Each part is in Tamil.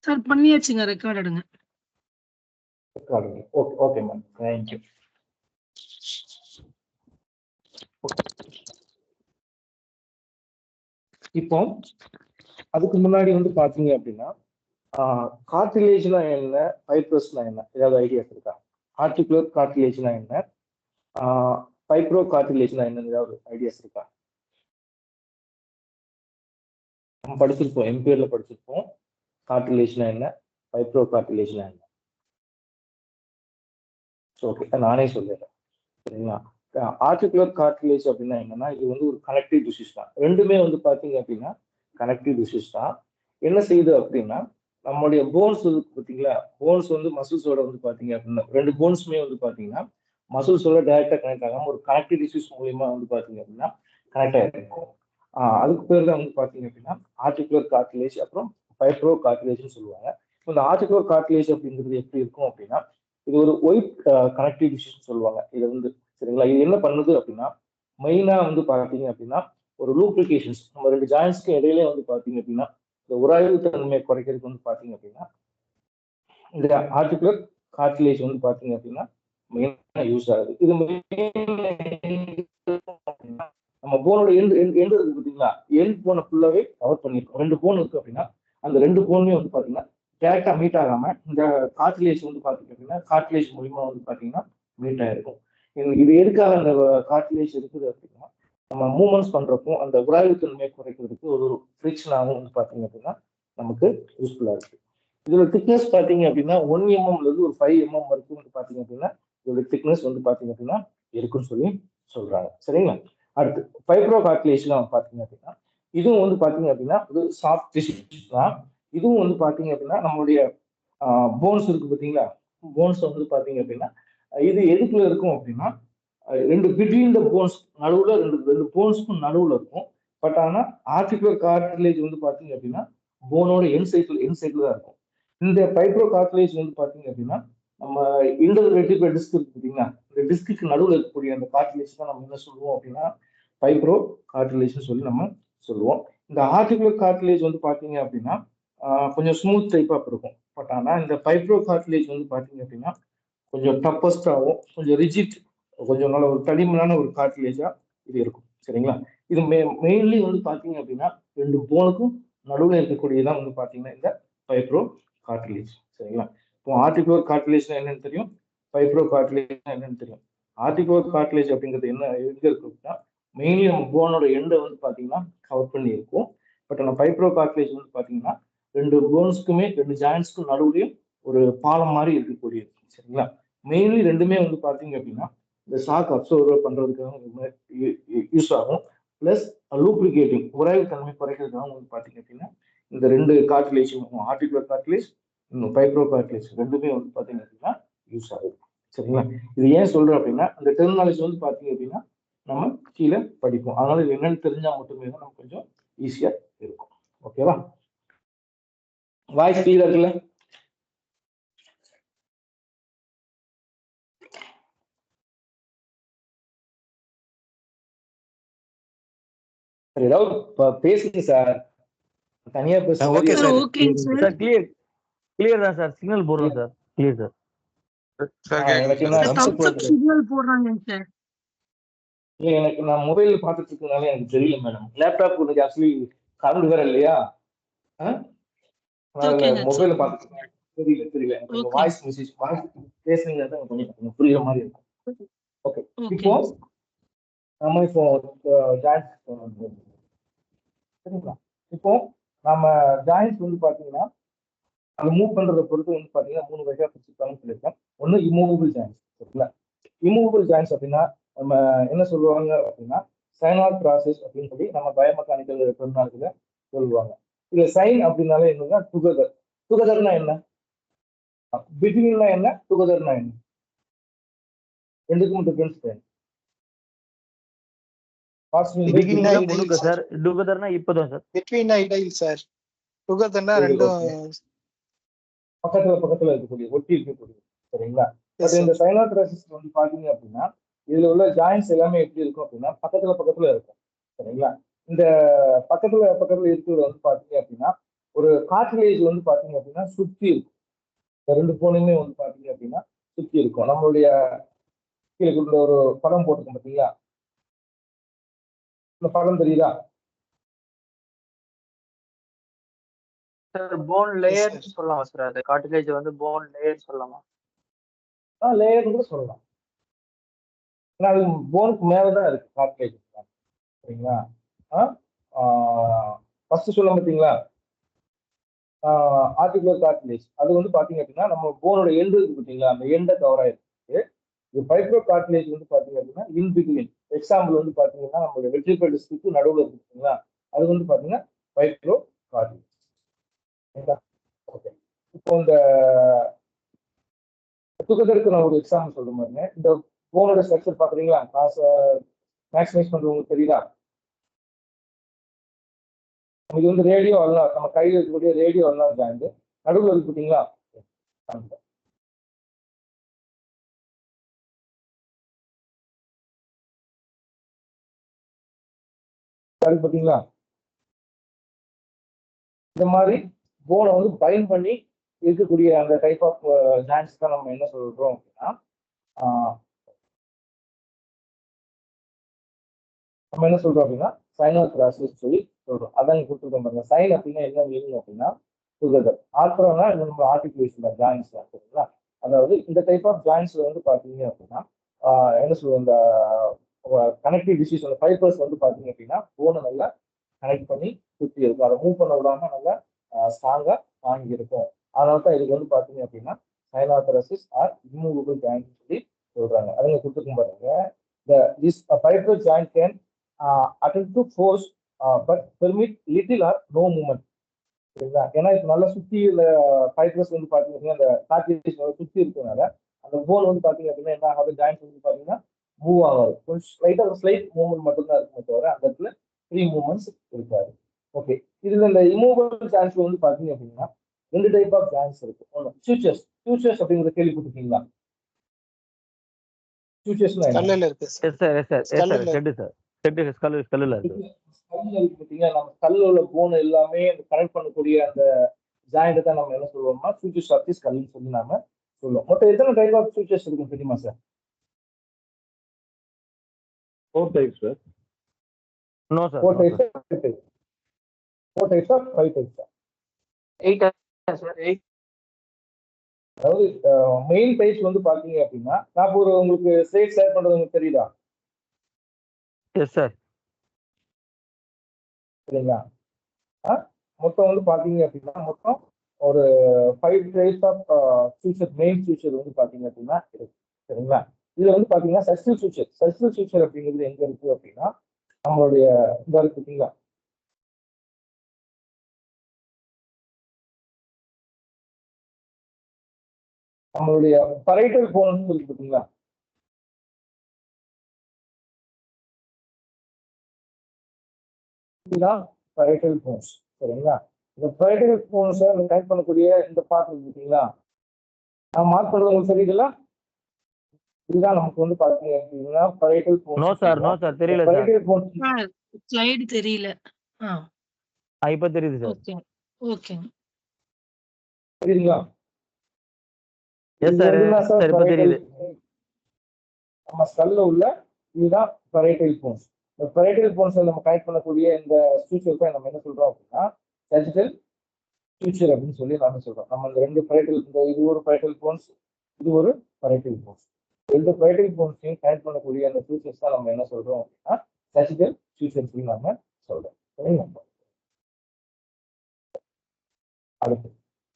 சார் பண்ணியாச்சுங்க, ரெக்கார்ட் எடுங்க. Okay okay ma'am, thank you. இப்போ அதுக்கு முன்னாடி வந்து பாத்தீங்க அப்படின்னா கார்டிலேஜ்னா என்ன, ஃபைப்ரஸ்னா என்ன, ஏதாவது ஐடியாஸ் இருக்கா? ஆர்டிகுலர் கார்டிலேஜ்னா என்ன, ஃபைப்ரோ கார்டிலேஜ்னா என்னன்னு ஏதாவது ஐடியாஸ் இருக்கா? நம்ம படிச்சிருப்போம், எம்பிஏல படிச்சிருப்போம். கார்டிலேஜ்னா என்ன, ஃபைப்ரோ கார்டிலேஜ்னா என்ன. ஓகே, நானே சொல்லிடுறேன் சரிங்களா. ஆர்டிகுலர் கார்டிலேஜ் அப்படின்னா என்னன்னா, இது வந்து ஒரு கனெக்டிவ் டிசீஸ் தான். ரெண்டுமே வந்து பாத்தீங்க அப்படின்னா கனெக்டிவ் டிசீஸ் தான். என்ன செய்யுது அப்படின்னா, நம்மளுடைய போன்ஸ் இருக்கு பார்த்தீங்களா, போன்ஸ் வந்து மசில்ஸோட வந்து பாத்தீங்க அப்படின்னா, ரெண்டு போன்ஸுமே வந்து பாத்தீங்கன்னா மசில்ஸோட டைரக்டா கனெக்ட் ஆகாம ஒரு கனெக்டிவ் டிசீஸ் மூலியமா வந்து பாத்தீங்க அப்படின்னா கனெக்ட் ஆகிருக்கும். அதுக்கு பேர் தான் வந்து பாத்தீங்க அப்படின்னா ஆர்டிகுலர் கார்டிலேஜ், அப்புறம் ஃபைப்ரோ கார்டிலேஜ்னு சொல்லுவாங்க. இந்த ஆர்டிகுலர் கார்டிலேஜ் அப்படிங்கிறது எப்படி இருக்கும் அப்படின்னா, இது ஒரு ஒயிட் கனெக்டிவ் டிசீஸ் சொல்லுவாங்க. இது வந்து சரிங்களா, இது என்ன பண்ணுது அப்படின்னா, மெயினா வந்து பாத்தீங்க அப்படின்னா ஒரு லூப்ளிகேஷன்ஸ், நம்ம ரெண்டு ஜாயின்ஸ்க்கு இடையிலே வந்து பாத்தீங்க அப்படின்னா இந்த உராய்வு தன்மையை குறைக்கிறதுக்கு வந்து பாத்தீங்க அப்படின்னா இந்த ஆர்டிகுலர் கார்டிலேஜ் வந்து பாத்தீங்க அப்படின்னா மெயினா யூஸ் ஆகுது. இது நம்ம போனோட எண்டு இருக்கு பார்த்தீங்களா, எண்ட் போனை ஃபுல்லாவே கவர் பண்ணிருக்கோம். ரெண்டு போன் இருக்கு அப்படின்னா அந்த ரெண்டு போனுமே வந்து பாத்தீங்கன்னா டேரக்டா மீட் ஆகாம இந்த கார்டிலேஜ் வந்து பாத்தீங்க அப்படின்னா கார்டிலேஜ் மூலியமா வந்து பாத்தீங்கன்னா மீட் ஆயிருக்கும். இது எதுக்காக அந்த கார்டிலேஜ் இருக்குது அப்படின்னா, நம்ம மூவ்மெண்ட்ஸ் பண்றப்போ அந்த உராய்வு தன்மையை குறைக்கிறதுக்கு ஒரு ஃப்ரிக்ஷனாகவும் வந்து பாத்தீங்க அப்படின்னா நமக்கு யூஸ்ஃபுல்லா இருக்கு. இதோட திக்னஸ் பாத்தீங்க அப்படின்னா 1 mm இருந்து ஒரு 5 mm வரைக்கும் வந்து பாத்தீங்க அப்படின்னா இதோட திக்னஸ் வந்து பாத்தீங்க அப்படின்னா இருக்குன்னு சொல்லி சொல்றாங்க சரிங்களா. அடுத்து ஃபைப்ரோ கார்டிலேஜ்லாம் பாத்தீங்க அப்படின்னா இதுவும் வந்து பாத்தீங்க அப்படின்னா ஒரு சாஃப்ட் டிஷ்யூஸ் தான். இதுவும் வந்து பாத்தீங்க அப்படின்னா நம்மளுடைய போன்ஸ் இருக்கு பாத்தீங்களா, போன்ஸ் வந்து பாத்தீங்க அப்படின்னா இது எதுக்குள்ள இருக்கும் அப்படின்னா ரெண்டு பிட்வீன் த போன்ஸ் நடுவுல ரெண்டு போன்ஸ்க்கும் நடுவுல இருக்கும். பட் ஆனா ஆர்டிகுலர் கார்டிலேஜ் வந்து பாத்தீங்க அப்படின்னா போனோட என் சைட்ல தான் இருக்கும். இந்த ஃபைப்ரோ கார்டிலேஜ் வந்து பாத்தீங்க அப்படின்னா நம்ம இன்டர்வெர்டிபிரல் டிஸ்க் இருக்கு பாத்தீங்களா, இந்த டிஸ்க்கு நடுவுல இருக்கக்கூடிய அந்த கார்டிலேஜ் தான் நம்ம என்ன சொல்லுவோம் அப்படின்னா ஃபைப்ரோ கார்டிலேஜ் சொல்லி நம்ம சொல்லுவோம். இந்த ஆர்டிகுலர் கார்டிலேஜ் வந்து பாத்தீங்க அப்படின்னா கொஞ்சம் ஸ்மூத் டைப்பா இருக்கும். பட் ஆனா இந்த ஃபைப்ரோ கார்டிலேஜ் வந்து பாத்தீங்க அப்படின்னா கொஞ்சம் டஃபஸ்டாகவும் கொஞ்சம் ரிஜிட், கொஞ்சம் நல்ல ஒரு தடிமனான ஒரு கார்டிலேஜா இது இருக்கும் சரிங்களா. இது மெயின்லி வந்து பாத்தீங்க அப்படின்னா ரெண்டு போனுக்கும் நடுவில் இருக்கக்கூடியதான் வந்து பாத்தீங்கன்னா இந்த ஃபைப்ரோ கார்டிலேஜ் சரிங்களா. இப்போ ஆர்டிகுலர் கார்டிலேஜ்னா என்னன்னு தெரியும், ஃபைப்ரோ கார்டிலேஜ்னா என்னன்னு தெரியும். ஆர்டிகுலர் கார்டிலேஜ் அப்படிங்கிறது என்ன எங்க இருக்கு அப்படின்னா மெயின்லி நம்ம போனோட எண்டை வந்து பாத்தீங்கன்னா கவர் பண்ணி இருக்கும். பட் நம்ம ஃபைப்ரோ கார்டிலேஜ் வந்து பாத்தீங்கன்னா ரெண்டு போன்ஸ்க்குமே ரெண்டு ஜாயின்ஸ்க்கும் நடுவுலையும் ஒரு பாலம் மாதிரி இருக்கக்கூடியது சரிங்களா. மெயின்லி ரெண்டுமே வந்து பாத்தீங்க அப்படின்னா இந்த ஷாக் அப்சர்வ் பண்றதுக்காக யூஸ் ஆகும். பிளஸ் லூப்ளிகேட்டிங், உராய்வு தன்மை குறைக்கிறதுக்காக வந்து பாத்தீங்க அப்படின்னா இந்த ரெண்டு கார்டிலேஜும் ஆர்டிகுலர் கார்டிலேஜ் ஃபைப்ரோ கார்டிலேஜ் ரெண்டுமே வந்து பாத்தீங்க அப்படின்னா யூஸ் ஆகுது சரிங்களா. இது ஏன் சொல்றேன் அப்படின்னா அந்த டெர்மினாலஜி வந்து பாத்தீங்க அப்படின்னா நம்ம கீழே படிப்போம். அதனால இது என்னன்னு தெரிஞ்சா மட்டுமே தான் நமக்கு கொஞ்சம் ஈஸியா இருக்கும். ஓகேவா, வாய்ஸ் கிளியரா இருக்குல்ல? ஏதாவது பேசுங்க சார், தனியா பேசுங்க. ஓகே சார், சார் கிளியர் தான் சார், சிக்னல் போடுறோம் சார். Clear sir. எனக்கு என்ன சிக்னல் போடுறாங்க சார். எனக்கு நான் மொபைல் பார்த்துட்டு இருக்கனால எனக்கு தெரியல மேடம். லேப்டாப் உங்களுக்கு ஆக்சுவலி கரண்ட் வேற இல்லையா, மொபைல பார்த்துட்டு தெரியல எனக்கு வாய்ஸ் மெசேஜ் வாய்ஸ் பேசுனீங்கன்னா தான் கொஞ்சம் புரியுற மாதிரி இருக்கும். ஓகே, இப்போ நம்ம இப்போ சரிங்களா. இப்போ நம்ம ஜாயின்ஸ் வந்து பாத்தீங்கன்னா அதை மூவ் பண்றதை பொறுத்து வந்து பாத்தீங்கன்னா 3 வகையா பிரிச்சுப்பாங்கன்னு சொல்லியிருக்கேன். ஒண்ணு இம்மூவபிள் ஜாயின்ஸ் சரிங்களா. இம்மூவபிள் ஜாயின்ஸ் அப்படின்னா நம்ம என்ன சொல்லுவாங்க அப்படின்னா சைனாட் ப்ராசஸ் அப்படின்னு சொல்லி நம்ம பயோமெக்கானிக்கல் டெர்மினாலஜில சொல்லுவாங்க. இதுல சைன் அப்படின்னாலே என்னன்னா டுகெதர். டுகெதர்னா என்ன, பிட்வீன்னா என்ன, டுகெதர்னா என்ன, ரெண்டுக்கும் டிஃபரன்ஸ் தெரியும். பக்கத்துல இருக்கக்கூடிய ஒட்டி இருக்கக்கூடிய சரிங்களா. பட் இந்த சைனாட் ப்ராசஸ் வந்து பாத்தீங்க அப்படின்னா இதுல உள்ள ஜாயின்ஸ் எல்லாமே எப்படி இருக்கும் அப்படின்னா பக்கத்துல இருக்கும் சரிங்களா. இந்த பக்கத்துல இருக்கிறது வந்து பாத்தீங்க அப்படின்னா ஒரு கார்ட்லேஜ் வந்து பாத்தீங்க அப்படின்னா சுத்தி இருக்கும். இந்த ரெண்டு போனுமே வந்து பாத்தீங்க அப்படின்னா சுத்தி இருக்கும். நம்மளுடைய கீழே கொடுத்த ஒரு படம் போட்டுருக்கோம் பாத்தீங்களா? இந்த படம் தெரியுதா? சார் போன் லேயர் சொல்லலாமா சார்? அது கார்டிலேஜ் வந்து போன் லேயர் சொல்லலாமா? லேயர் கூட சொல்லலாம். ஏன்னா அது போனுக்கு மேலதான் இருக்கு கார்ட்லேஜ். சரிங்களா? ஃபர்ஸ்ட் சொல்ல பார்த்தீங்களா? ஆர்டிகுலர் கார்ட்லேஜ் அது வந்து பாத்தீங்க அப்படின்னா நம்ம போனோட எண்டு இருக்கு பார்த்தீங்களா? அந்த எண்டை கவர் ஆயிருக்கு. இது ஃபைப்ரோ கார்ட்லேஜ் வந்து பாத்தீங்க அப்படின்னா இன் பிட்வீன். எக்ஸாம்பிள் வந்து பாத்தீங்கன்னா நம்மளுடைய வெர்டிபிரல் டிஸ்க்கு நடுவில் இருக்கு பார்த்தீங்களா? அது வந்து பாத்தீங்கன்னா ஃபைப்ரோ கார்ட்லேஜ். ஓகே. இப்போ இந்த டுகெதருக்கு நான் ஒரு எக்ஸாம்பிள் சொல்ற மாதிரிங்க. இந்த போனோட ஸ்ட்ரக்சர் பாக்குறீங்களா? காசை மேக்ஸிமைஸ் பண்றது உங்களுக்கு தெரியுதா? இது வந்து ரேடியோ அல்ல, நம்ம கையில் இருக்கக்கூடிய ரேடியோ அல்ல ஜாயிண்ட். நடுவில் இருக்கு பார்த்தீங்களா? பார்த்தீங்களா? இந்த மாதிரி போனை வந்து பைண்ட் பண்ணி இருக்கக்கூடிய அந்த டைப் ஆஃப் ஜாயின்ஸ் தான் நம்ம என்ன சொல்றோம் அப்படின்னா நம்ம என்ன சொல்றோம் அப்படின்னா சைனல் கிராஸஸ் சொல்லி சொல்றோம். அதான் இங்க கொடுத்துருக்கோம் பாருங்க. சைன் அப்படின்னா என்ன மீனிங் அப்படின்னா டுகெதர். ஆர்த்ரோனா நம்ம ஆர்டிகுலேஷன் ஜாயின்ஸ் சரிங்களா? அதாவது இந்த டைப் ஆஃப் ஜாயின்ஸ்ல வந்து பாத்தீங்க அப்படின்னா என்ன சொல்லுவோம், இந்த கனெக்டிவ் டிசீஸ் அந்த ஃபைபர்ஸ் வந்து பாத்தீங்க அப்படின்னா போனை நல்லா கனெக்ட் பண்ணி சுத்தி இருக்கும். அதை மூவ் பண்ண விடாம நல்லா ஸ்ட்ராங்கா வாங்கி இருக்கும். அதனால தான் இதுக்கு வந்து பாத்தீங்க அப்படின்னா சைனாத்தரசிஸ் ஆர் இம்மூவபிள் ஜாயிண்ட் சொல்லி சொல்றாங்க. அதுங்க கொடுத்துருக்கும் பாருங்க. This fibrous joint can attempt to force but permit little or no movement. சரிங்களா? ஏன்னா இப்போ நல்லா சுத்தி ஃபைப்ரஸ் வந்து பாத்தீங்கன்னா அந்த கார்ட்லேஜ் சுத்தி இருக்கனால அந்த போன் வந்து பாத்தீங்க அப்படின்னா என்ன ஆகாது, ஜாயின்ஸ் வந்து பாத்தீங்கன்னா மூவ் ஆகாது. கொஞ்சம் ஸ்லைட்டா ஒரு ஸ்லைட் மூவ்மெண்ட் மட்டும் தான் இருக்குமே தவிர அந்த இடத்துல ஃப்ரீ மூவ்மெண்ட்ஸ் இருக்காது. ஓகே. இதுல இந்த இம்மூவபிள் ஜாயின்ஸ்ல வந்து பாத்தீங்க அப்படின்னா ரெண்டு டைப் ஆஃப் ஜாயின்ஸ் இருக்கு. ஒன்று ஃபியூச்சர்ஸ். ஃபியூச்சர்ஸ் அப்படிங்கிறத கேள்விப்பட்டிருக்கீங்களா? ஃபியூச்சர்ஸ்னா என்ன? ஸ்கல்லுல இருக்கு sir. Yes sir, yes sir, yes sir, ஸ்கல்லுல ஹெட் சார், ஹெட் ஸ்கல்லுல இருக்கு. ஸ்கல்ல இருக்கு பார்த்தீங்கன்னா நம்ம ஸ்கல்ல உள்ள போன் எல்லாமே கனெக்ட் பண்ணக்கூடிய அந்த ஜாயிண்ட் தான் நம்ம என்ன சொல்லுவோம்னா ஃபியூச்சர்ஸ் ஆஃப் தி ஸ்கல்னு சொல்லி நாம சொல்லுவோம். மொத்தம் எத்தனை டைப் ஆஃப் ஃபியூச்சர்ஸ் இருக்கும் தெரியுமா sir? 4 types, sir. No sir, 4 no types, sir. 5 types. 4 types of 5 types. 8 sir. 8 அதாவது மெயின் டைப்ஸ் வந்து பாத்தீங்க அப்படின்னா நான் இப்போ ஒரு உங்களுக்கு ஸ்லைட் ஷேர் பண்றது உங்களுக்கு தெரியுதா? Yes sir. சரிங்களா? மொத்தம் வந்து பாத்தீங்க அப்படின்னா மொத்தம் ஒரு 5 types of future, main future வந்து பாத்தீங்க அப்படின்னா இருக்கு. சரிங்களா? இதுல வந்து பாத்தீங்கன்னா சர்க்கிள் ஃபியூச்சர். சர்க்கிள் ஃபியூச்சர் அப்படிங்கிறது எங்க இருக்கு அப்படின்னா நம்மளுடைய இந்த இருக்கு பார்த்தீங்களா? நம்மளுடைய பரைட்டல் போன் இருக்கு பார்த்தீங்களா? இதுதான் பரைட்டல் போன்ஸ். சரிங்களா? இந்த பரைட்டல் போன்ஸை கனெக்ட் பண்ணக்கூடிய இந்த பார்ட் இருக்கு பார்த்தீங்களா? நான் மார்க் பண்றது உங்களுக்கு தெரியுதுல்ல? இதுதான் நமக்கு வந்து பாத்தீங்க அப்படின்னா parietal bones. No sir, no sir, தெரியல சார். பரைட்டல் போன்ஸ் ஸ்லைடு தெரியல. இப்ப தெரியுது சார். Okay okay. தெரியுங்களா? எஸ் சார், சார் இப்ப தெரியுது. நம்ம ஸ்கல்ல உள்ள இதுதான் பரைட்டல் போன்ஸ். இந்த பரைட்டல் போன்ஸை நம்ம கனெக்ட் பண்ணக்கூடிய இந்த ஃபியூச்சருக்கு நம்ம என்ன சொல்றோம் அப்படின்னா சர்ஜிக்கல் ஃபியூச்சர் அப்படின்னு சொல்லி நாம சொல்றோம். நம்ம இந்த ரெண்டு பரைட்டல், இது ஒரு பரைட்டல் போன்ஸ், இது ஒரு பரைட்டல் போன்ஸ். ரெண்டு பரைட்டல் போன்ஸையும் கனெக்ட் பண்ணக்கூடிய அந்த ஃபியூச்சர்ஸ் தான் நம்ம என்ன சொல்றோம் அப்படின்னா சர்ஜிக்கல் ஃபியூச்சர் சொல்லி நாம சொல்றோம். சரிங்களா? அடுத்து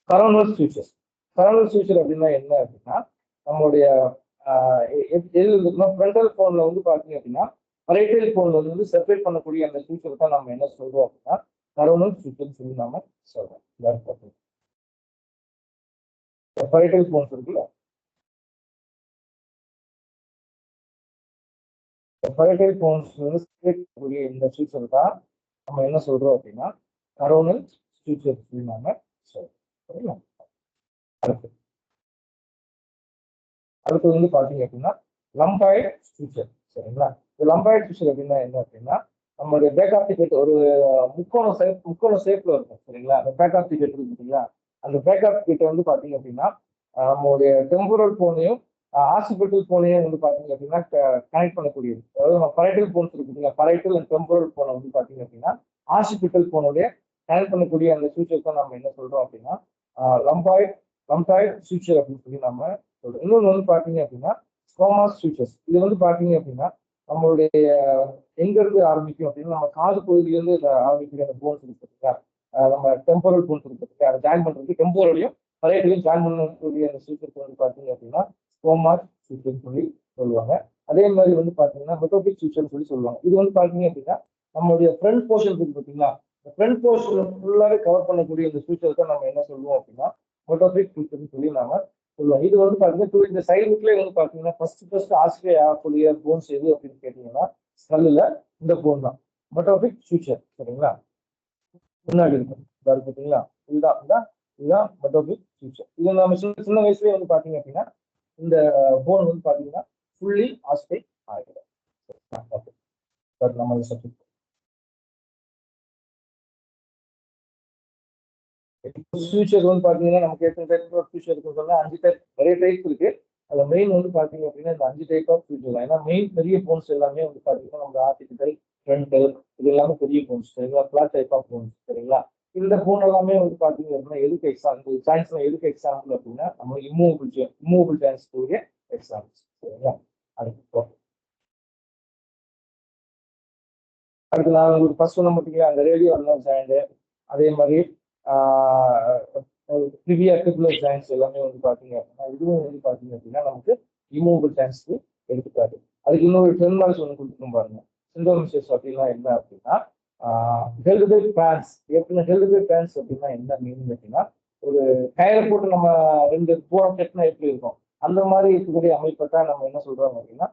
கரோனல் ஃபியூச்சர்ஸ். கரோனல் ஃபியூச்சர் அப்படின்னா என்ன அப்படின்னா நம்மளுடைய ஃப்ரண்டல் போன்ல வந்து பாத்தீங்க அப்படின்னா பரைட்டல் போன்ல வந்து செப்பரேட் பண்ணக்கூடிய அந்த ஃபியூச்சர் தான் நம்ம என்ன சொல்றோம் அப்படின்னா கரோனல் ஃபியூச்சர் சொல்லி நாம சொல்றோம். பரைட்டல் போன்ஸ் இருக்குல்ல, பரைட்டல் போன்ஸ் வந்து செப்பரேட் பண்ணக்கூடிய இந்த ஃபியூச்சர் தான் நம்ம என்ன சொல்றோம் அப்படின்னா கரோனல் ஃபியூச்சர் சொல்லி நாம சொல்றோம். சரிங்களா? அடுத்து வந்து பாத்தீங்க அப்படின்னா லம்பாய்டு ஃபியூச்சர். சரிங்களா? இந்த லம்பாய்டு ஃபியூச்சர் அப்படின்னா என்ன அப்படின்னா நம்மளுடைய பேக் ஆஃப் டிக்கெட் ஒரு முக்கோண ஷேப்ல இருக்கும் சரிங்களா. அந்த பேக் ஆஃப் டிக்கெட் இருக்கு பார்த்தீங்களா, அந்த பேக் ஆஃப் டிக்கெட் வந்து பாத்தீங்க அப்படின்னா நம்மளுடைய டெம்போரல் போனையும் ஆசிபிட்டல் போனையும் வந்து பாத்தீங்க அப்படின்னா கனெக்ட் பண்ணக்கூடியது. அதாவது நம்ம பரைட்டல் போன்ஸ் இருக்கு பார்த்தீங்களா, பரைட்டல் அண்ட் டெம்போரல் போனை வந்து பாத்தீங்க அப்படின்னா ஆசிபிட்டல் போனுடைய கனெக்ட் பண்ணக்கூடிய அந்த ஃபியூச்சர்ஸ் தான் நம்ம என்ன சொல்றோம் அப்படின்னா லம்பாய்டு ஃபியூச்சர் அப்படின்னு சொல்லி நம்ம சொல்றோம். இன்னொன்று வந்து பாத்தீங்க அப்படின்னா ஸ்கோமாஸ் ஃபியூச்சர்ஸ். இது வந்து பாத்தீங்க அப்படின்னா நம்மளுடைய எங்க இருந்து ஆரம்பிக்கும் அப்படின்னா நம்ம காது பகுதியிலிருந்து ஆரம்பிக்கிற அந்த போன்ஸ் இருக்கு, நம்ம டெம்போரல் போன்ஸ் இருக்கு, அதை ஜாயின் பண்றதுக்கு டெம்போரலையும் பரையட்டையும் ஜாயின் பண்ணக்கூடிய அந்த ஃபியூச்சருக்கு வந்து பாத்தீங்க அப்படின்னா ஸ்கோமாஸ் ஃபியூச்சர்னு சொல்லி சொல்லுவாங்க. அதே மாதிரி வந்து பாத்தீங்கன்னா மெட்டோபிக் ஃபியூச்சர்னு சொல்லி சொல்லுவாங்க. இது வந்து பாத்தீங்க அப்படின்னா நம்மளுடைய ஃப்ரண்ட் போர்ஷன் இருக்கு பார்த்தீங்களா, ஃப்ரண்ட் போர்ஷன் ஃபுல்லாவே கவர் பண்ணக்கூடிய இந்த ஃபியூச்சர் தான் நம்ம என்ன சொல்லுவோம் அப்படின்னா மெட்டோபிக் ஃபியூச்சர்னு சொல்லி நாம சொல்லுவோம். இது வந்து பாத்தீங்கன்னா இந்த சைடுக்குள்ளே வந்து பாத்தீங்கன்னா ஃபர்ஸ்ட் ஆஸ்ட்ரே ஆகக்கூடிய போன்ஸ் எது அப்படின்னு கேட்டீங்கன்னா ஸ்கல்லுல இந்த போன் தான் மெட்டோபிக் ஃபியூச்சர் சரிங்களா. முன்னாடி இருக்கும் பார்த்தீங்களா, இதுதான் மெட்டோபிக் ஃபியூச்சர். இது நம்ம சின்ன வயசுலயே வந்து பாத்தீங்க அப்படின்னா இந்த போன் வந்து பாத்தீங்கன்னா ஃபுல்லி ஆஸ்ட்ரே ஆகிடும். நம்ம சப்ஜெக்ட் ஃபியூச்சர் வந்து பாத்தீங்கன்னா நமக்கு எத்தனை டைப் ஆஃப் ஃபியூச்சர் இருக்குன்னு சொன்னா 5 டைப், நிறைய டைப் இருக்கு. அதுல மெயின் வந்து பாத்தீங்க அப்படின்னா இந்த 5 டைப் ஆஃப் ஃபியூச்சர் தான். ஏன்னா மெயின் பெரிய போன்ஸ் எல்லாமே வந்து பாத்தீங்கன்னா நம்ம ஆர்டிபிக்கல் ஃப்ரண்டல் இது எல்லாமே பெரிய போன்ஸ் சரிங்களா, பிளாட் டைப் ஆஃப் போன்ஸ் சரிங்களா. இந்த போன் எல்லாமே வந்து பாத்தீங்க அப்படின்னா எதுக்கு எக்ஸாம்பிள் சயின்ஸ்ல எதுக்கு எக்ஸாம்பிள் அப்படின்னா நம்ம இம்மூவபிள் சயின்ஸ் கூடிய எக்ஸாம்பிள்ஸ் சரிங்களா. அடுத்து நான் உங்களுக்கு ஃபர்ஸ்ட் சொன்ன பார்த்தீங்கன்னா அந்த ரேடியோ ஜாயிண்ட், அதே மாதிரி ட்ரிபியூலர் ஜாயின்ஸ் எல்லாமே வந்து பாத்தீங்க அப்படின்னா இதுவும் வந்து பாத்தீங்க அப்படின்னா நமக்கு இம்மூவபிள் ஜாயின்ஸ்க்கு எடுத்துக்காது. அதுக்கு இன்னொரு டெர்மினாலஜி ஒன்று கொடுத்துருக்கும் பாருங்க. சிண்டோமிசஸ் அப்படின்னா என்ன அப்படின்னா health by plans. Health by plans அப்படின்னா என்ன மீனிங் அப்படின்னா ஒரு கயிறை போட்டு நம்ம 2 போரம் கட்டினா எப்படி இருக்கும் அந்த மாதிரி இருக்கக்கூடிய அமைப்பை தான் நம்ம என்ன சொல்றோம் அப்படின்னா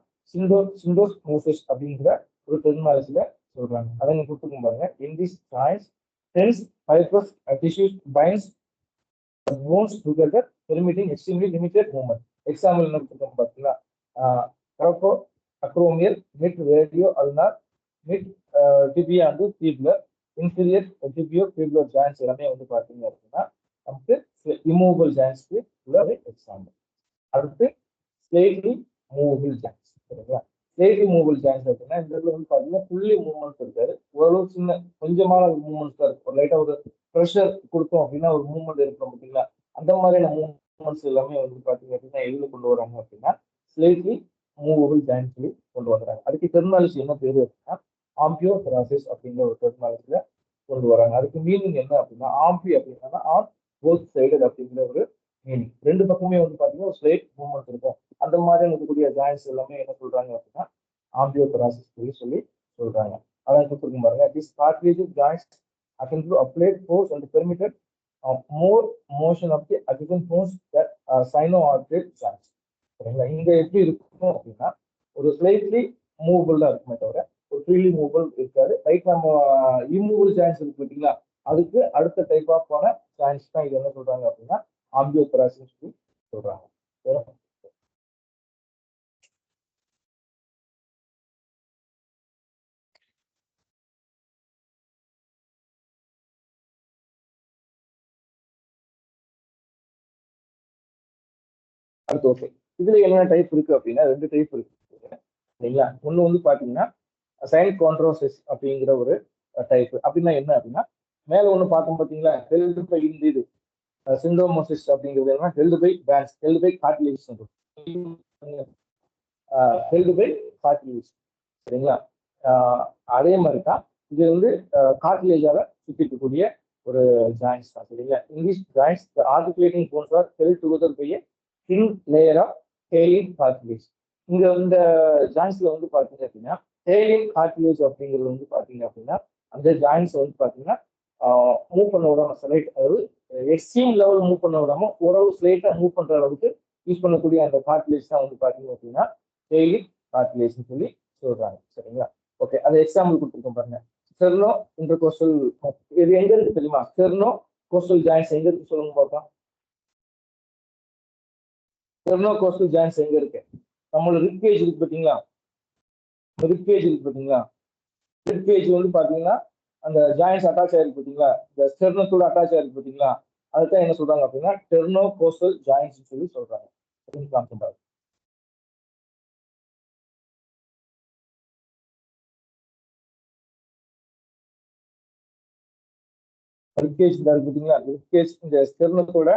சிண்டோமோசிஸ் அப்படிங்கிற ஒரு டெர்மினாலஜில சொல்றாங்க. அதை நீங்க கொடுத்துருக்கும் பாருங்க. In this joints tense fibrous tissues binds the bones together permitting extremely limited movement. Example என்ன கொடுத்துருக்கோம் பார்த்தீங்களா, acromial, mid radio ulnar, mid tibia and tubular, inferior tibio-tubular joints எல்லாமே வந்து பார்த்தீங்க அப்படின்னா நமக்கு immovable joints-க்கு உள்ள எக்ஸாம்பிள். அடுத்து slightly movable joints சரிங்களா. ஸ்லைட்லி மூவபிள் ஜாயின்ஸ் அப்படின்னா இந்த இடத்துல வந்து பாத்தீங்கன்னா ஃபுல்லி மூவ்மெண்ட்ஸ் இருக்காது, ஓரளவு சின்ன கொஞ்சமான மூவ்மெண்ட்ஸ் தான் இருக்கும். லைட்டா ஒரு ப்ரெஷர் கொடுத்தோம் அப்படின்னா ஒரு மூவ்மெண்ட் இருக்கும் பார்த்தீங்களா, அந்த மாதிரியான மூவ்மெண்ட்ஸ் எல்லாமே வந்து பாத்தீங்க அப்படின்னா எதுல கொண்டு வராங்க அப்படின்னா ஸ்லைட்லி மூவபிள் ஜாயின்ஸ் சொல்லி கொண்டு வர்றாங்க. அதுக்கு டெர்மினாலஜி என்ன பேரு அப்படின்னா ஆம்பியோதெராசிஸ் அப்படிங்கிற ஒரு டெர்மினாலஜில கொண்டு வராங்க. அதுக்கு மீனிங் என்ன அப்படின்னா ஆம்பி அப்படின்னா ஆன் போத் சைடட் அப்படிங்கிற ஒரு மீனிங். 2 பக்கமே வந்து பாத்தீங்கன்னா ஒரு ஸ்லைட் மூவ்மெண்ட் இருக்கும். அந்த மாதிரி இருக்கக்கூடிய ஜாயின்ஸ் எல்லாமே என்ன சொல்றாங்க அப்படின்னா ஆம்பியோதெராசிஸ் சொல்லி சொல்றாங்க. அதான் கொடுத்துருக்கும் பாருங்க. This cartilage joints attend to applied force and permitted more motion of the adjacent bones that synarthrodial joints சரிங்களா. இங்க எப்படி இருக்கும் அப்படின்னா ஒரு ஸ்லைட்லி மூவபிள் தான் இருக்குமே தவிர ஒரு ஃப்ரீலி மூவபிள் இருக்காது. ரைட் நம்ம இம்மூவபிள் ஜாயின்ஸ் இருக்கு பார்த்தீங்களா, அதுக்கு அடுத்த டைப் ஆஃப் ஜாயின்ஸ் தான் இது என்ன சொல்றாங்க அப்படின்னா ஆம்பியோதெராசிஸ் சொல்லி சொல்றாங்க. அடுத்து ஓகே, இதுல என்ன டைப் இருக்கு அப்படின்னா 2 டைப் இருக்கு சரிங்களா. ஒண்ணு வந்து பாத்தீங்கன்னா சைன் கான்ட்ரோசிஸ் அப்படிங்கிற ஒரு டைப். அப்படின்னா என்ன அப்படின்னா மேல ஒண்ணு பார்த்தோம் பாத்தீங்களா ஹெல்த் பை இந்த இது சிண்டோமோசிஸ் அப்படிங்கிறது என்ன held by bones, held by cartilage, held by cartilage சரிங்களா. அதே மாதிரி தான் இது வந்து கார்டிலேஜால சுத்தி இருக்கக்கூடிய ஒரு ஜாயின்ஸ் தான் சரிங்களா. English joints articulating bones are held together by thin layer of hyaline cartilage. இங்க இந்த ஜாயின்ஸ்ல வந்து பாத்தீங்க அப்படின்னா hyaline cartilage அப்படிங்கிறது வந்து பாத்தீங்க அப்படின்னா அந்த ஜாயின்ஸ் வந்து பாத்தீங்கன்னா மூவ் பண்ண விடாம ஸ்லைட், அதாவது எக்ஸ்ட்ரீம் லெவல் மூவ் பண்ண விடாம ஓரளவு ஸ்லைட்டா மூவ் பண்ற அளவுக்கு யூஸ் பண்ணக்கூடிய அந்த கார்டிலேஜ் தான் வந்து பாத்தீங்க அப்படின்னா hyaline cartilage சொல்லி சொல்றாங்க சரிங்களா. ஓகே, அது எக்ஸாம்பிள் கொடுத்துருக்கோம் பாருங்க. ஸ்டெர்னோ இன்டர்கோஸ்டல், இது எங்க இருக்கு தெரியுமா, ஸ்டெர்னோ கோஸ்டல் ஜாயின்ஸ் எங்க இருக்கு சொல்லுங்க பார்க்கலாம். ஸ்டெர்னோகோஸ்டல் ஜாயின்ஸ் எங்க இருக்கு, நம்மளோட ரிப் கேஜ் இருக்கு பாத்தீங்களா, ரிப் கேஜ் இருக்கு பாத்தீங்களா, ரிப் கேஜ் வந்து பாத்தீங்கன்னா அந்த ஜாயின்ஸ் அட்டாச் ஆயிருக்கு பார்த்தீங்களா, இந்த ஸ்டெர்னத்தோட அட்டாச் ஆயிருக்கு பார்த்தீங்களா, அதுதான் என்ன சொல்றாங்க அப்படின்னா டெர்னோ கோஸ்டல் ஜாயின்ஸ் சொல்லி சொல்றாங்க. ரிப்கேஜ் இருக்கு பார்த்தீங்களா, ரிப்கேஜ் இந்த ஸ்டெர்னத்தோட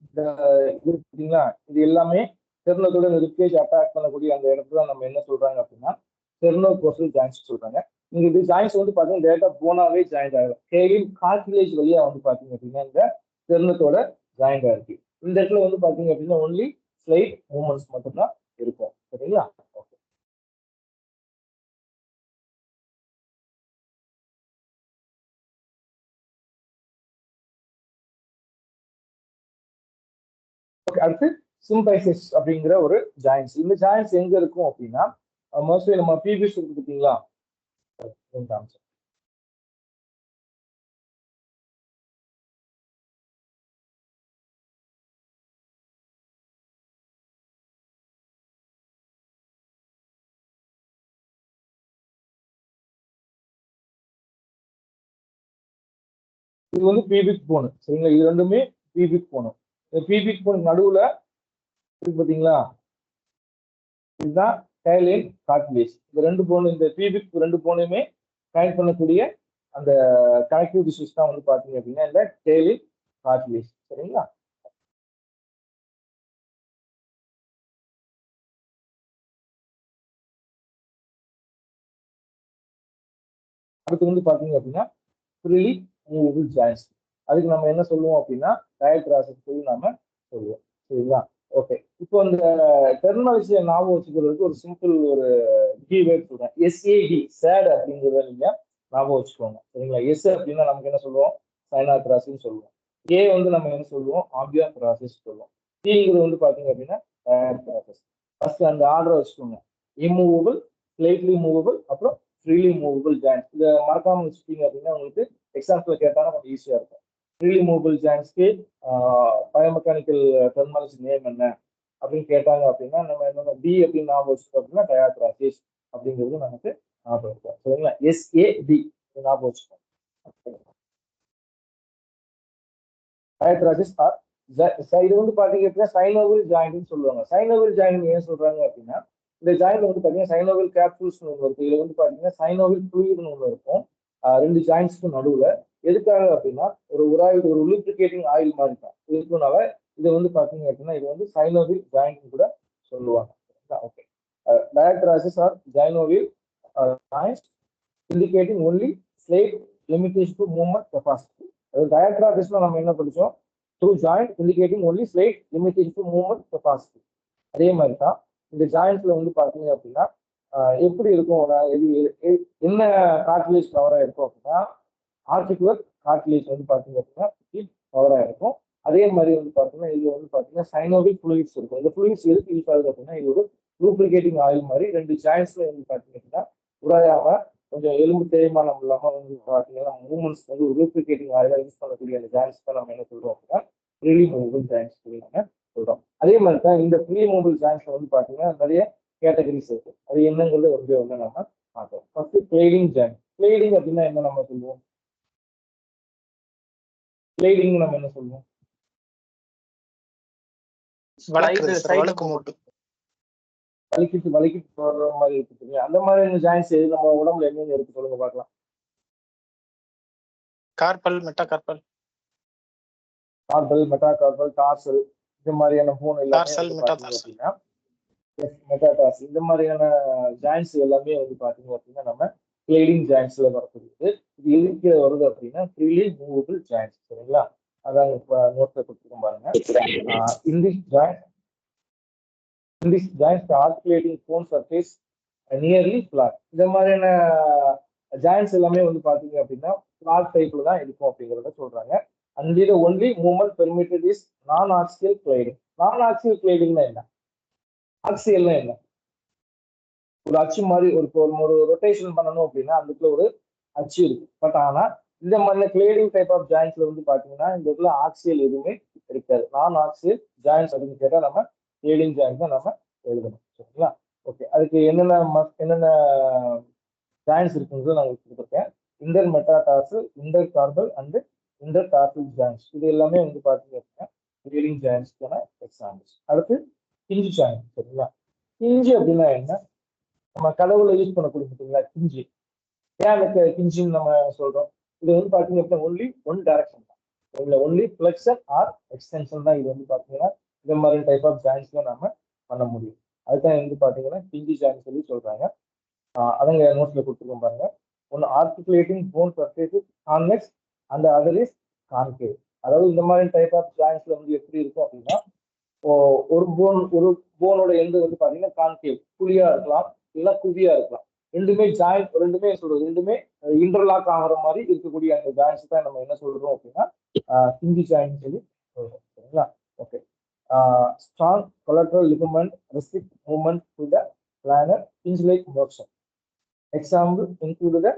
இந்த இது பார்த்தீங்களா, இது எல்லாமே ஸ்டெர்னத்தோட இந்த ரிப்கேஜ் அட்டாக் பண்ணக்கூடிய அந்த இடத்துல நம்ம என்ன சொல்றாங்க அப்படின்னா ஸ்டெர்னோ கோஸ்டல் ஜாயின்ஸ் சொல்றாங்க. நீங்க இது ஜாயின்ஸ் வந்து பாத்தீங்கன்னா டேரக்டா போனாவே ஜாயிண்ட் ஆகும். கேலின் கார்டிலேஜ் வழியா வந்து பாத்தீங்க அப்படின்னா இந்த ஸ்டெர்னத்தோட ஜாயிண்ட் ஆயிருக்கு. இந்த இடத்துல வந்து பாத்தீங்க அப்படின்னா ஒன்லி ஸ்லைட் மூவ்மெண்ட்ஸ் மட்டும்தான் இருக்கும். சரிங்களா? ஓகே. அடுத்து சிம்பைசிஸ் அப்படிங்கிற ஒரு ஜாயின்ஸ். இந்த ஜாயின்ஸ் எங்க இருக்கும் அப்படின்னா மோஸ்ட்லி நம்ம பிபிஸ் இருக்கு பார்த்தீங்களா, இது வந்து பீபிக் போனு. சரிங்களா? இது ரெண்டுமே பீபிக் போனு. இந்த பீபிக் போன் நடுவுல இருக்கு பாத்தீங்களா, இதுதான் டைலின் கார்டிலேஜ். இந்த ரெண்டு போன், இந்த பீபிக் ரெண்டு போனையுமே கனெக்ட் பண்ணக்கூடிய அந்த கனெக்டிவ் டிஷ்யூஸ் தான் வந்து பாத்தீங்க அப்படின்னா இந்த டைலின் கார்டிலேஜ். சரிங்களா? அடுத்து வந்து பாத்தீங்க அப்படின்னா ஃப்ரீலி மூவபிள் ஜாயின்ஸ். அதுக்கு நம்ம என்ன சொல்லுவோம் அப்படின்னா டயக்ராசிஸ் சொல்லி நாம சொல்லுவோம். சரிங்களா? ஓகே. இப்போ இந்த டெர்மினாலஜியை ஞாபகம் வச்சுக்கிறதுக்கு ஒரு சிம்பிள் ஒரு கீவேர்ட் சொல்றேன். எஸ்ஏடி சேட் அப்படிங்கிறத நீங்க ஞாபகம் வச்சுக்கோங்க. சரிங்களா? எஸ் அப்படின்னா நமக்கு என்ன சொல்லுவோம், சைனாத்ராசின்னு சொல்லுவோம். ஏ வந்து நம்ம என்ன சொல்லுவோம், ஆம்பியா ப்ராசஸ் சொல்லுவோம். சிங்கிறது வந்து பாத்தீங்க அப்படின்னா டயக்ராசிஸ். ஃபர்ஸ்ட் அந்த ஆர்டரை வச்சுக்கோங்க. இம்மூவபிள், ஸ்லைட்லி மூவபிள், அப்புறம் ஃப்ரீலி மூவபிள் ஜாயின்ஸ். இதை மறக்காம வச்சுட்டீங்க அப்படின்னா உங்களுக்கு எக்ஸாம்பிள் கேட்டாலும் கொஞ்சம் ஈஸியா இருக்கும். ஃப்ரீலி மூவபிள் ஜாயின்ஸ்க்கு பயோமெக்கானிக்கல் டெர்மினாலஜி நேம் என்ன அப்படின்னு கேட்டாங்க அப்படின்னா நம்ம என்ன டி அப்படின்னு ஞாபகம் வச்சுக்கோம் அப்படின்னா டயாத்ராசிஸ் அப்படிங்கிறது நமக்கு ஞாபகம் இருக்கும். சரிங்களா? எஸ்ஏடி ஞாபகம் வச்சுக்கோங்க. டயாத்ராசிஸ் ஆர் இது வந்து பாத்தீங்க அப்படின்னா சைனோவில் ஜாயின்ட்னு சொல்லுவாங்க. சைனோவில் ஜாயின்ட் ஏன் சொல்றாங்க அப்படின்னா இந்த ஜாயின்ட் வந்து பாத்தீங்கன்னா சைனோவில் கேப்சூல்ஸ் ஒன்று இருக்கு. இதுல வந்து பாத்தீங்கன்னா சைனோவில் ஃப்ளூயிட்னு ஒன்று இருக்கும் ரெண்டு ஜாயின்ட்ஸ்க்கும் நடுவுல. எதுக்காக அப்படின்னா ஒரு உராய்வு, ஒரு லூப்ரிகேட்டிங் ஆயில் மாதிரி தான் இருக்குனால இது வந்து பாத்தீங்க அப்படின்னா இது வந்து சைனோவில் ஜாயிண்ட் கூட சொல்லுவாங்க. Okay. Diarthrosis or synovial joints indicating only slight limitation to movement capacity. டயாத்ராசிஸ்ல நம்ம என்ன படிச்சோம், true joint indicating only slight limitation to movement capacity. அதே மாதிரி தான் இந்த ஜாயிண்ட்ஸ்ல வந்து பாத்தீங்க அப்படின்னா எப்படி இருக்கும், என்ன கார்டிலேஜ் கவரா இருக்கும் அப்படின்னா ஆர்டிகுலர் கார்டிலேஜ் வந்து பாத்தீங்க அப்படின்னா கவரா இருக்கும். அதே மாதிரி வந்து பாத்தீங்கன்னா இது வந்து பாத்தீங்கன்னா சைனோவிக் ஃப்ளூயிட்ஸ் இருக்கும். இந்த ஃப்ளூயிட்ஸ் எதுக்கு யூஸ் ஆகுது அப்படின்னா இது ஒரு லூப்ரிகேட்டிங் ஆயில் மாதிரி ரெண்டு ஜாயின்ட்ஸ்ல வந்து பாத்தீங்க அப்படின்னா உராயாம கொஞ்சம் எலும்பு தேய்மானம் இல்லாம வந்து பாத்தீங்கன்னா மூவ்மெண்ட்ஸ் வந்து ஒரு லூப்ரிகேட்டிங் ஆயிலா யூஸ் பண்ணக்கூடிய அந்த ஜாயின்ட்ஸ் தான் நம்ம என்ன சொல்றோம் அப்படின்னா ஃப்ரீலி மூவபிள் ஜாயின்ட்ஸ் சொல்லி நம்ம சொல்றோம். அதே மாதிரி தான் இந்த ஃப்ரீலி மூவபிள் ஜாயின்ட்ஸ்ல வந்து பாத்தீங்கன்னா நிறைய கேட்டகரிஸ் இருக்கு. அது என்னங்கிறது வந்து நம்ம பார்ப்போம். First gliding joint. கிளைடிங் அப்படின்னா என்ன நம்ம சொல்லுவோம், கிளைடிங் நம்ம என்ன சொல்லுவோம், வலிக்கிட்டு போடுற மாதிரி இருக்கு. அந்த மாதிரி ஜாயின்ஸ் நம்ம உடம்புல என்னென்ன இருக்கு சொல்லுங்க பார்க்கலாம். Carpal, metacarpal, carpal, metacarpal, dorsal, இந்த மாதிரியான போன் எல்லாமே அப்படின்னா மெட்டாடார்சல், இந்த மாதிரியான ஜாயின்ஸ் எல்லாமே வந்து பாத்தீங்க அப்படின்னா நம்ம கிளைடிங் ஜாயின்ஸ்ல வரக்கூடியது. இது எதுக்கு வருது அப்படின்னா ஃப்ரீலி மூவபிள் ஜாயின்ஸ். சரிங்களா? அதான் இப்ப நோட்ல கொடுத்துருக்கோம் பாருங்க. In this joint, the articulating bone surface nearly flat. இந்த மாதிரியான ஜாயின்ஸ் எல்லாமே வந்து பாத்தீங்க அப்படின்னா ஃபிளாட் டைப்ல தான் இருக்கும் அப்படிங்கிறத சொல்றாங்க. And the only movement permitted is non-axial gliding. Non-axial gliding என்ன, ஆக்சியல்னா என்ன, ஒரு அச்சு மாதிரி ஒரு ரொட்டேஷன் பண்ணணும் அப்படின்னா அதுக்குள்ள ஒரு அச்சு இருக்கு. பட் ஆனா இந்த மாதிரி கிளைடிங் டைப் ஆஃப் ஜாயின்ஸ்ல வந்து பாத்தீங்கன்னா இந்த இடத்துல ஆக்சியல் எதுவுமே இருக்காது. நான் ஆக்சியல் ஜாயின்ஸ் அப்படின்னு கேட்டா நம்ம கிளைடிங் ஜாயின்ஸ் தான் நம்ம எழுதணும். சரிங்களா? ஓகே. அதுக்கு என்னென்ன ஜாயின்ஸ் இருக்குங்கிறது நான் உங்களுக்கு கொடுத்துருக்கேன். Inter metatarsal, inter carpal and inter tarsal joints. இது எல்லாமே வந்து பார்த்தீங்க அப்படின்னா ரியலிங் ஜாயின்ஸ்க்கான எக்ஸாம்பிள்ஸ். அடுத்து கிஞ்சி ஜாயின். சரிங்களா? கிஞ்சி அப்படின்னா என்ன? நம்ம கதவுல யூஸ் பண்ணக்கூடிய பார்த்தீங்களா கிஞ்சி. ஏன் அந்த கிஞ்சின்னு நம்ம சொல்றோம்? இது வந்து பார்த்தீங்க அப்படின்னா ஒன்லி ஒன் டைரக்ஷன் தான். இதுல ஒன்லி ஃபிளெக்ஷன் ஆர் எக்ஸ்டென்ஷன் தான் இது வந்து பார்த்தீங்கன்னா இந்த மாதிரி டைப் ஆஃப் ஜாயின்ஸ்ல நம்ம பண்ண முடியும். அதுதான் வந்து பார்த்தீங்கன்னா கிஞ்சி ஜாயின் சொல்லி சொல்றாங்க. அதங்க நோட்ஸ்ல கொடுத்துருக்கோம் பாருங்க. ஒன்று articulating phone surface convex and other is concave. அதாவது இந்த மாதிரி டைப் ஆஃப் ஜாயின்ஸ்ல வந்து எப்படி இருக்கும் அப்படின்னா ஒரு போனோட எண்டு வந்து பாத்தீங்கன்னா கான்கேவ் குழியா இருக்கலாம், இல்ல குவியா இருக்கலாம். ரெண்டுமே சொல்றது ரெண்டுமே இன்டர்லாக் ஆகிற மாதிரி இருக்கக்கூடிய அந்த ஜாயின்ஸ் தான் நம்ம என்ன சொல்றோம் அப்படின்னா கிஞ்சி ஜாயின் சொல்லி சொல்றோம். சரிங்களா? Okay. Strong collateral ligament restrict movement to the planar hinge like motion. Example include the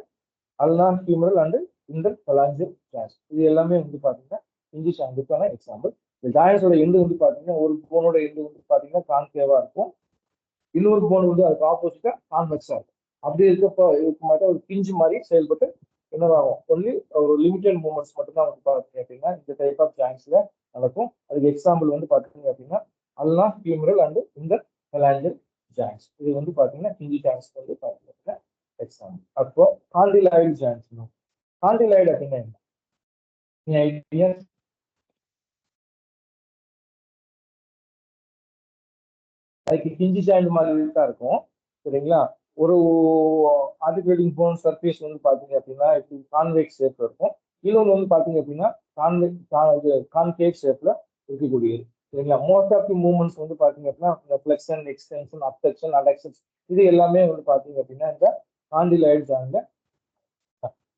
ulnar femoral and interphalangeal joints. இது எல்லாமே வந்து பாத்தீங்கன்னா கிஞ்சி ஜாயின்ஸுக்கான எக்ஸாம்பிள். இந்த ஜாயின்ஸோட எண்டு வந்து பாத்தீங்கன்னா ஒரு போனோட எண்டு வந்து பாத்தீங்கன்னா கான்கேவா இருக்கும், இன்னொரு போன் வந்து அதுக்கு ஆப்போசிட்டா கான்வெக்ஸா இருக்கும். அப்படி இருக்க மாட்டேன் ஒரு பிஞ்சு மாதிரி செயல்பட்டு என்னவாகும்? ஒன்லி ஒரு லிமிடெட் மூவ்மெண்ட்ஸ் மட்டும் தான் வந்து பாத்தீங்க அப்படின்னா இந்த டைப் ஆஃப் ஜாயின்ஸ்ல நடக்கும். அதுக்கு எக்ஸாம்பிள் வந்து பாத்தீங்க அப்படின்னா அல்னா ஃபீமரல் அண்ட் இன்டர் பலாஞ்சல் ஜாயின்ஸ். இது வந்து பாத்தீங்கன்னா கிஞ்சி ஜாயின்ஸ் வந்து பாத்தீங்கன்னா எக்ஸாம்பிள். அப்போ காண்டிலாய்டு ஜாயின்ஸ். காண்டிலாய்டு அப்படின்னா என்ன ஐடியா? அதுக்கு கிஞ்சி ஜாயிண்ட் மாதிரி தான் இருக்கும். சரிங்களா? ஒரு ஆர்டிகுலேட்டிங் போன் சர்ஃபேஸ் வந்து பாத்தீங்க அப்படின்னா கான்வெக்ஸ் ஷேப்ல இருக்கும். இன்னொன்று வந்து பாத்தீங்க அப்படின்னா கான்கேவ் ஷேப்ல இருக்கக்கூடியது. சரிங்களா? மோஸ்ட் ஆஃப் தி மூவ்மெண்ட்ஸ் வந்து பாத்தீங்க அப்படின்னா இந்த ஃபிளெக்ஷன், எக்ஸ்டென்ஷன், அப்டக்ஷன், அடக்ஷன் இது எல்லாமே வந்து பாத்தீங்க அப்படின்னா இந்த காண்டிலாய்டு ஜாயின்ல.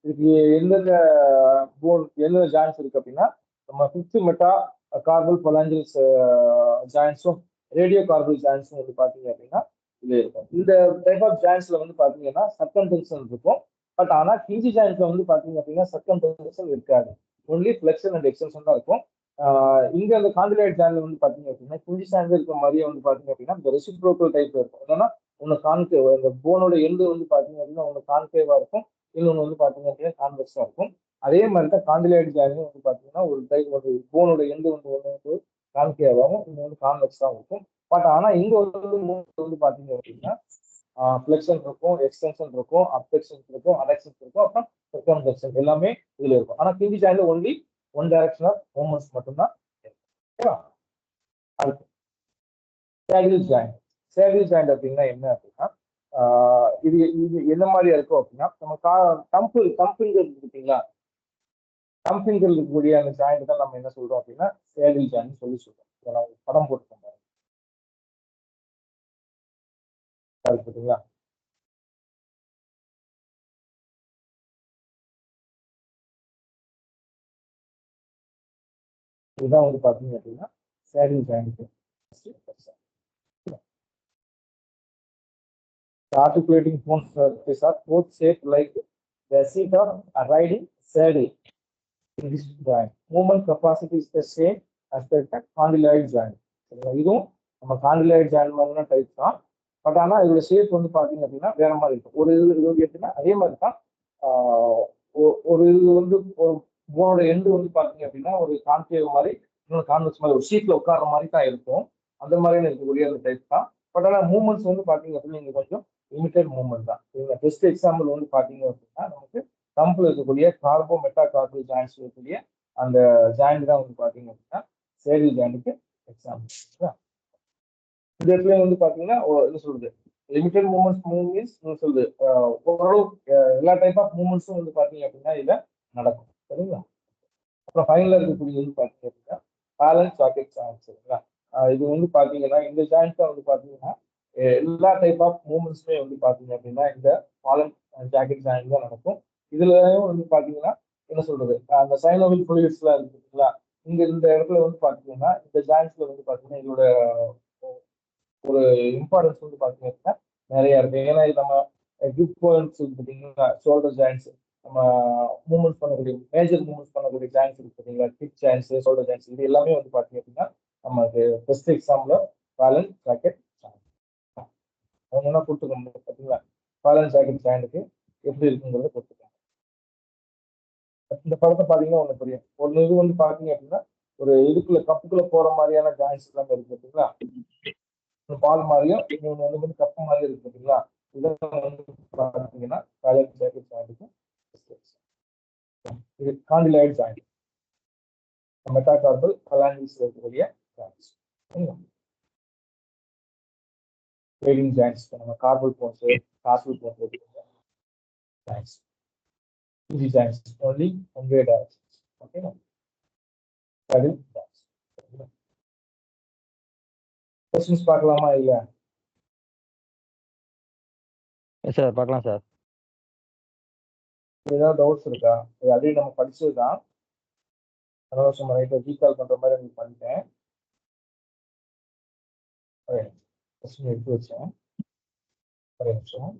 இதுக்கு எந்தெந்த ஜாயின்ஸ் இருக்கு அப்படின்னா நம்ம ஃபிஃப்த் மெட்டா கார்பல் பலாஞ்சல் ஜாயின்ஸும் ரேடியோ கார்பல் ஜாயின்ஸும் வந்து பாத்தீங்க அப்படின்னா இது இருக்கும். இந்த டைப் ஆஃப் ஜாயின்ஸ்ல வந்து பாத்தீங்கன்னா சர்க்கம்டென்ஷன் இருக்கும். பட் ஆனா கிஞ்சி ஜாயின்ஸ்ல வந்து பாத்தீங்க அப்படின்னா சர்க்கம்டென்ஷன் இருக்காது, ஒன்லி ஃபிளெக்ஷன் அண்ட் எக்ஸ்டென்ஷன் தான் இருக்கும். இங்க அந்த காண்டிலாய்டு ஜாயின்ல வந்து பாத்தீங்க அப்படின்னா கிஞ்சி ஜாயின்ல இருக்க மாதிரியே வந்து பாத்தீங்க அப்படின்னா இந்த ரெசிப்ரோக்கல் டைப்ல இருக்கும். என்னன்னா ஒன்னு கான்கேவ், இந்த போனோட எண்டு வந்து பாத்தீங்க அப்படின்னா ஒன்னு கான்கேவா இருக்கும், இன்னொன்று வந்து பாத்தீங்க அப்படின்னா கான்வெக்ஸா இருக்கும். அதே மாதிரி தான் காண்டிலாய்டு ஜாயினும் வந்து பாத்தீங்கன்னா ஒரு போனோட எண்டு வந்து ஒன்று வந்து கான்கேவாகவும் இன்னொன்று வந்து கான்வெக்ஸாகவும் இருக்கும். பட் ஆனா இங்க வந்து பாத்தீங்க அப்படின்னா ஃபிளெக்ஷன் இருக்கும், எக்ஸ்டென்ஷன் இருக்கும், அப்டெக்ஷன் இருக்கும், அடக்ஷன் இருக்கும், அப்புறம் சர்க்கம்ஃபெக்ஷன் எல்லாமே இதுல இருக்கும். ஆனா கிஞ்சி ஜாயின்ல only one direction of movements மட்டும்தான் இருக்கும். அடுத்து சேடில் ஜாயிண்ட். சேடில் ஜாயிண்ட் அப்படின்னா என்ன அப்படின்னா இது என்ன மாதிரியா இருக்கும் அப்படின்னா நம்ம கம்பிங்கிறது பார்த்தீங்களா, கம்பிங்கிறது இருக்கக்கூடிய அந்த ஜாயிண்ட் தான் நம்ம என்ன சொல்றோம் அப்படின்னா சேடில் ஜாயிண்ட் சொல்லி சொல்றோம். இதை நான் படம் போட்டு பார்த்தீங்களா? இதுதான் வந்து பாத்தீங்க அப்படின்னா saddle joint. The articulating bone surfaces are both shaped like the seat of a riding saddle. In this joint, movement capacity is the same as the condyloid joint. இதுவும் நம்ம காண்டிலாய்டு ஜாயின் மாதிரினா டைப் தான். பட் ஆனால் இதோட ஷேப் வந்து பார்த்தீங்க அப்படின்னா வேற மாதிரி இருக்கும். ஒரு இது வந்து எப்படின்னா அதே மாதிரி தான். ஒரு இது வந்து ஒரு போனோட எண்டு வந்து பார்த்தீங்க அப்படின்னா ஒரு கான்கேவ் மாதிரி, இன்னொரு கான்வெக்ஸ் மாதிரி, ஒரு சீட்ல உட்கார்ற மாதிரி தான் இருக்கும். அந்த மாதிரியான இருக்கக்கூடிய அந்த டைப் தான். பட் ஆனால் மூவ்மெண்ட்ஸ் வந்து பார்த்தீங்க அப்படின்னா இங்கே கொஞ்சம் லிமிடெட் மூவ்மெண்ட் தான். பெஸ்ட் எக்ஸாம்பிள் வந்து பார்த்தீங்க அப்படின்னா நமக்கு தம்பில் இருக்கக்கூடிய கார்போ மெட்டா கார்பல் ஜாயின்ஸ் இருக்கக்கூடிய அந்த ஜாயிண்ட் தான் வந்து பார்த்தீங்க அப்படின்னா சேடில் ஜாயிண்ட்டுக்கு எக்ஸாம்பிள். இந்த இடத்துல வந்து பார்த்தீங்கன்னா என்ன சொல்றது லிமிடெட் மூவ்மெண்ட்ஸ் மீன்ஸ் சொல்றது ஓரளவு எல்லா டைப் ஆஃப் மூவ்மெண்ட்ஸும் வந்து பார்த்தீங்க அப்படின்னா இதில் நடக்கும். சரிங்களா? அப்புறம் ஃபைனலாக இருக்கக்கூடிய வந்து பார்த்தீங்க அப்படின்னா பேலன்ஸ் சாக்கெட் ஜாயின்ஸ். சரிங்களா? இது வந்து பார்த்தீங்கன்னா இந்த ஜாயின்ஸ் தான் வந்து பார்த்தீங்கன்னா எல்லா டைப் ஆஃப் மூவ்மெண்ட்ஸுமே வந்து பார்த்தீங்க அப்படின்னா இந்த பாலன் ஜாக்கெட் ஜாயின் தான் நடக்கும். இதுலயும் வந்து பார்த்தீங்கன்னா என்ன சொல்றது அந்த சைனோவில் ஃப்ளூயிட்ஸ்லாம் இருக்கு பார்த்தீங்களா, இந்த இடத்துல வந்து பார்த்தீங்கன்னா இந்த ஜாயின்ஸ்ல வந்து பார்த்தீங்கன்னா இதோட ஒரு இம்பார்ட்டன்ஸ் வந்து பார்த்தீங்கன்னா நிறைய இருக்கு. ஏன்னா இது நம்ம கிப் பாயிண்ட்ஸ் பார்த்தீங்கன்னா ஷோல்டர் ஜாயின்ஸ், நம்ம மூவ்மெண்ட்ஸ் பண்ணக்கூடிய மேஜர் மூவ்மெண்ட்ஸ் பண்ணக்கூடிய ஜாயின்ஸ் இருக்கு பார்த்தீங்களா, கிப் ஜாயின்ஸ், ஷோல்டர் ஜாயின்ஸ், இது எல்லாமே வந்து பார்த்தீங்க அப்படின்னா நமக்கு best example balance jacket join. அவங்க என்ன கொடுத்துருக்கோம் பார்த்தீங்களா, பேலன்ஸ் ஜாக்கெட் ஜாயின்ட்டுக்கு எப்படி இருக்குங்கிறத கொடுத்துருக்காங்க. இந்த படத்தை பார்த்தீங்கன்னா ஒன்று புரியும். ஒன்று இது வந்து பார்த்தீங்க அப்படின்னா ஒரு இதுக்குள்ள கப்புக்குள்ள போற மாதிரியான ஜாயின்ஸ் எல்லாமே இருக்கு பார்த்தீங்களா? பால் மாதிரியும் இன்னொன்று வந்து கப்பு மாதிரி இருக்கு பார்த்தீங்களா? இதெல்லாம் வந்து பார்த்தீங்கன்னா காலையில் ஜாக்கெட் ஜாயிண்ட்டுக்கும் இது காண்டிலாய்டு ஜாயிண்ட் மெட்டாகார்பல் பலாங்கிஸ் இருக்கக்கூடிய ஜாயின்ட்ஸ். ட்ரேடிங் ஜாயின்ட்ஸ் நம்ம carpal bones carpal bones joints easy giants only convey directions. Okay, no? Study that. Questions பார்க்கலாமா இல்ல? சார் பார்க்கலாம் சார். ஏதாவது டவுட்ஸ் இருக்கா? ஆல்ரெடி நம்ம படிச்சது தான். அதனால சும்மா ரைட்டை ரீகால் பண்ற மாதிரி எனக்கு பண்ணிட்டேன். கொஸ்டின் எடுத்து வச்சேன். ஒரு நிமிஷம்.